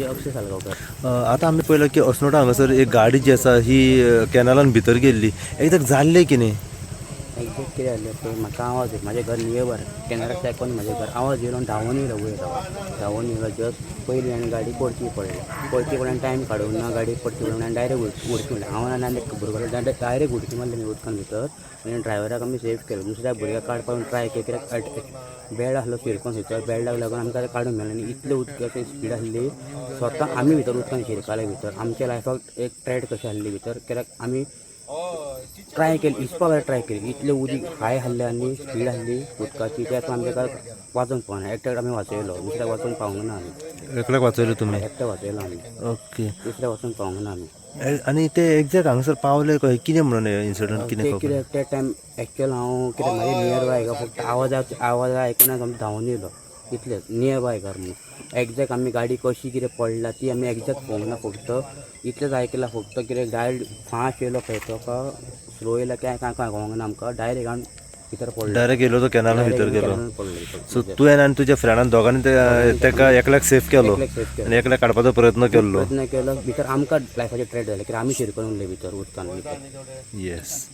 हे अक्षय सालगांवकर. आतां आमी पळयलां की अस्नोडा हांगासर एक गाडी जी आसा ही कॅनलान भितर गेल्ली. एकदां जाल्लें कितें? एक्झॅक्ट कितें जालें पळय, म्हाका आवाज येता, म्हाजें घर नियेबर कॅनरा तेकोन म्हाजें घर. आवाज येयलो आनी धांवून येयलो वयर धांवून येयलो. जस्ट पयलीं आनी गाडी पडची पडल्यान टायम काडूंक ना, गाडी पडची पडूंक आनी डायरेक्ट उडकी मारली. हांव आनी आनीक भुरगो डायरेक्ट उडकी मारली आमी उदकान भितर आनी ड्रायव्हराक आमी सेफ केलो. दुसऱ्या भुरग्याक काडपाक ट्राय केलो, कित्याक बेल्ट आसलो शिरकोन भितर, बेल्टाक लागून आमकां काडूंक मेळना. आनी इतले उदकाची स्पीड आसली, स्वता आमी भितर उदकान शिरकाले भितर. आमच्या लायफाक एक ट्रेड कशी आसली भितर, कित्याक आमी ट्राय केली, हिसपा ट्राय केली. इतले उदीक हाय आहले आनी स्पीड आसली उदकाची, त्यात आमच्या वाचूंक पावना. एकट्याक आमी वाचयलो, दुसऱ्याक वाचूंक पावूंक ना आमी. एकल्याक वाचयलो तुमी? एकट्याक वाचयलो आमी. ओके. दुसऱ्याक वचूंक पावूंक ना आमी. आनी ते एक्झॅक्ट हांगासर पावले कशें, कितें म्हणून इन्सिडंट कितें खबर? कितें त्या टायम एक्चुअल हांव कितें म्हाजे नियर बाय घर, फक्त आवाज आयकूनच आमी धांवून येयलो. इतलेंच नियर बाय घर म्हणून. एक्झॅक्ट आमी गाडी कशी कितें पडला ती आमी एक्झॅक्ट पळोवंक ना. फक्त इतलेंच आयकलां, फक्त कितें गाडी फास्ट येयलो खंय तो का स्लो येयला काय काय कळोंक ना आमकां. डायरेक्ट हांव भितर पडलो. डायरेक्ट गेलो तो कॅनला भितर गेलो. पडलो. सो तुवें आनी तुज्या फ्रेंडान दोगांनी तेका एकल्याक सेफ केलो आनी एकल्याक काडपाचो प्रयत्न केल्लो. भितर आमकां लायफाचें ट्रेड जालें, कित्याक आमी शिरकून उरले भितर उदकान भितर. येस.